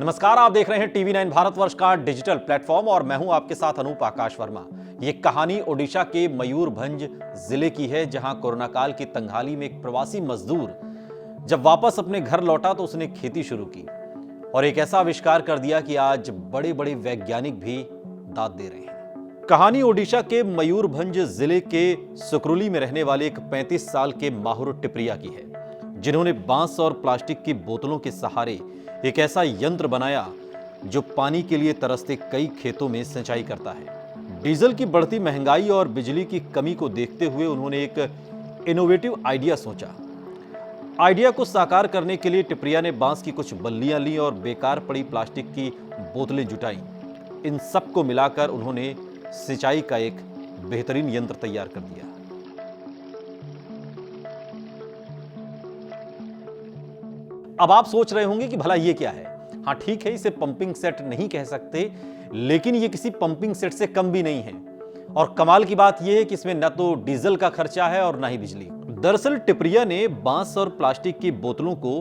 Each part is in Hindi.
नमस्कार, आप देख रहे हैं टीवी 9 भारतवर्ष का डिजिटल प्लेटफॉर्म और मैं हूं आपके साथ अनूप आकाश वर्मा। ये कहानी ओडिशा के मयूरभंज जिले की है, जहां कोरोना काल की तंगहाली में एक प्रवासी मजदूर जब वापस अपने घर लौटा तो उसने खेती शुरू की और एक ऐसा आविष्कार कर दिया कि आज बड़े बड़े वैज्ञानिक भी दाद दे रहे हैं। कहानी ओडिशा के मयूरभंज जिले के सुकरुली में रहने वाले एक 35 साल के माहुर टिपरिया की है, जिन्होंने बांस और प्लास्टिक की बोतलों के सहारे एक ऐसा यंत्र बनाया जो पानी के लिए तरसते कई खेतों में सिंचाई करता है। डीजल की बढ़ती महंगाई और बिजली की कमी को देखते हुए उन्होंने एक इनोवेटिव आइडिया सोचा। आइडिया को साकार करने के लिए टिपरिया ने बांस की कुछ बल्लियां ली और बेकार पड़ी प्लास्टिक की बोतलें जुटाई। इन सबको मिलाकर उन्होंने सिंचाई का एक बेहतरीन यंत्र तैयार कर दिया। अब आप सोच रहे होंगे कि भला ये क्या है। हाँ ठीक है, इसे पंपिंग सेट नहीं कह सकते, लेकिन ये किसी पंपिंग सेट से कम भी नहीं है। और कमाल की बात यह है कि इसमें न तो डीजल का खर्चा है और ना ही बिजली। दरअसल टिपरिया ने बांस और प्लास्टिक की बोतलों को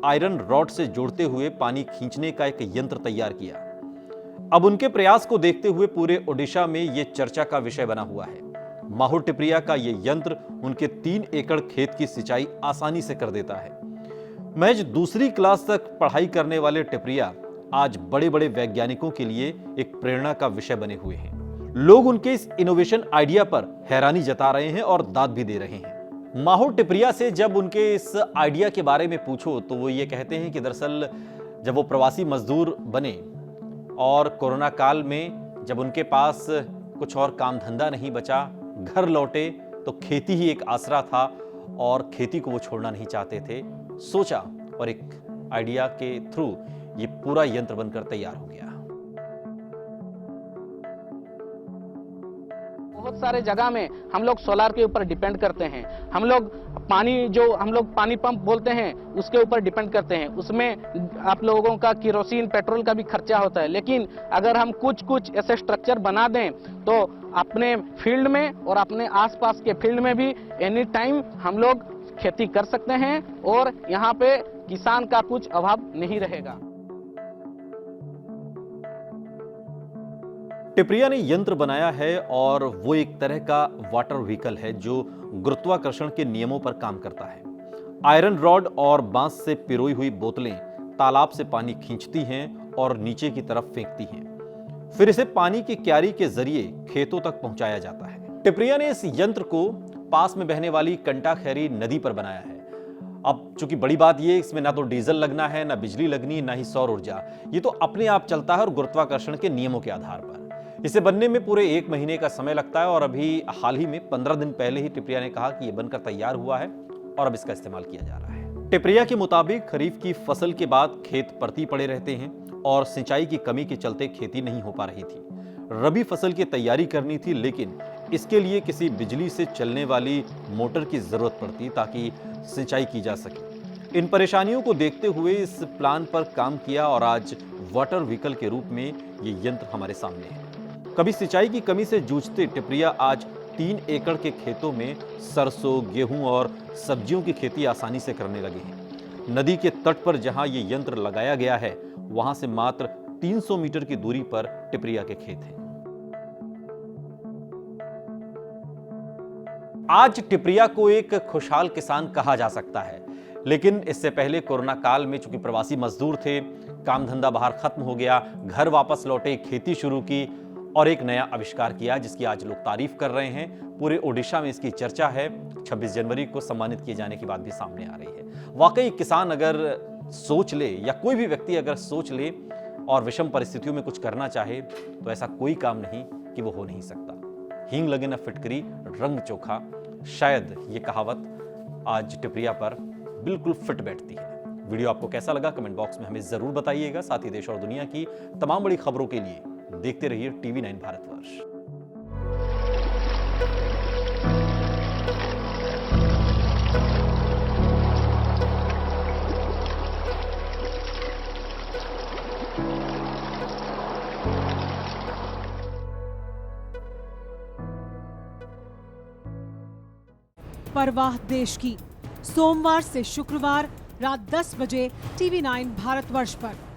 आयरन रॉड से जोड़ते हुए पानी खींचने का एक यंत्र तैयार किया। अब उनके प्रयास को देखते हुए पूरे ओडिशा में यह चर्चा का विषय बना हुआ है। माहुर टिपरिया का यह यंत्र उनके 3 एकड़ खेत की सिंचाई आसानी से कर देता है। महज दूसरी क्लास तक पढ़ाई करने वाले टिपरिया आज बड़े बड़े वैज्ञानिकों के लिए एक प्रेरणा का विषय बने हुए हैं। लोग उनके इस इनोवेशन आइडिया पर हैरानी जता रहे हैं और दाद भी दे रहे हैं। माहुर टिपरिया से जब उनके इस आइडिया के बारे में पूछो तो वो ये कहते हैं कि दरअसल जब वो प्रवासी मजदूर बने और कोरोना काल में जब उनके पास कुछ और काम धंधा नहीं बचा, घर लौटे तो खेती ही एक आसरा था और खेती को वो छोड़ना नहीं चाहते थे। सोचा और एक आइडिया के थ्रू ये पूरा यंत्र बनकर तैयार हो गया। बहुत सारे जगह में हम लोग सोलार के ऊपर डिपेंड करते हैं। हम लोग पानी पंप बोलते हैं उसके ऊपर डिपेंड करते हैं। उसमें आप लोगों का केरोसिन पेट्रोल का भी खर्चा होता है। लेकिन अगर हम कुछ ऐसे स्ट्रक्चर बना दें तो अपने फील्ड में और अपने आसपास के फील्ड में भी एनी टाइम हम लोग खेती कर सकते हैं और यहाँ पे किसान का कुछ अभाव नहीं रहेगा। टिपरिया ने यंत्र बनाया है और वो एक तरह का वाटर व्हीकल है जो गुरुत्वाकर्षण के नियमों पर काम करता है। आयरन रॉड और बांस से पिरोई हुई बोतलें तालाब से पानी खींचती हैं और नीचे की तरफ फेंकती हैं। फिर इसे पानी की क्यारी के जरिए खेतों तक पहुंचाया जाता है। टिपरिया ने इस यंत्र को पास में बहने वाली कंटाखैरी नदी पर बनाया है। अब चूंकि बड़ी बात यह, इसमें ना तो डीजल लगना है, ना बिजली लगनी, ना ही सौर ऊर्जा। ये तो अपने आप चलता है और गुरुत्वाकर्षण के नियमों के आधार पर। इसे बनने में पूरे 1 महीने का समय लगता है और अभी हाल ही में 15 दिन पहले ही टिपरिया ने कहा कि यह बनकर तैयार हुआ है और अब इसका इस्तेमाल किया जा रहा है। टिपरिया के मुताबिक खरीफ की फसल के बाद खेत परती पड़े रहते हैं और सिंचाई की कमी के चलते खेती नहीं हो पा रही थी। रबी फसल की तैयारी करनी थी, लेकिन इसके लिए किसी बिजली से चलने वाली मोटर की जरूरत पड़ती ताकि सिंचाई की जा सके। इन परेशानियों को देखते हुए इस प्लान पर काम किया और आज वाटर व्हीकल के रूप में ये यंत्र हमारे सामने है। कभी सिंचाई की कमी से जूझते टिपरिया आज 3 एकड़ के खेतों में सरसों, गेहूं और सब्जियों की खेती आसानी से करने लगे हैं। नदी के तट पर जहां ये यंत्र लगाया गया है, वहां से मात्र 300 मीटर की दूरी पर टिपरिया के खेत हैं। आज टिपरिया को एक खुशहाल किसान कहा जा सकता है, लेकिन इससे पहले कोरोना काल में चूंकि प्रवासी मजदूर थे, काम धंधा बाहर खत्म हो गया, घर वापस लौटे, खेती शुरू की और एक नया आविष्कार किया जिसकी आज लोग तारीफ कर रहे हैं। पूरे ओडिशा में इसकी चर्चा है। 26 जनवरी को सम्मानित किए जाने की बात भी सामने आ रही है। वाकई किसान अगर सोच ले या कोई भी व्यक्ति अगर सोच ले और विषम परिस्थितियों में कुछ करना चाहे तो ऐसा कोई काम नहीं कि वो हो नहीं सकता। हींग लगे ना फिटकरी, रंग चोखा, शायद ये कहावत आज टिपरिया पर बिल्कुल फिट बैठती है। वीडियो आपको कैसा लगा कमेंट बॉक्स में हमें जरूर बताइएगा। साथ ही देश और दुनिया की तमाम बड़ी खबरों के लिए देखते रहिए टीवी 9 भारतवर्ष। परवाह देश की, सोमवार से शुक्रवार रात 10 बजे टीवी 9 भारतवर्ष पर।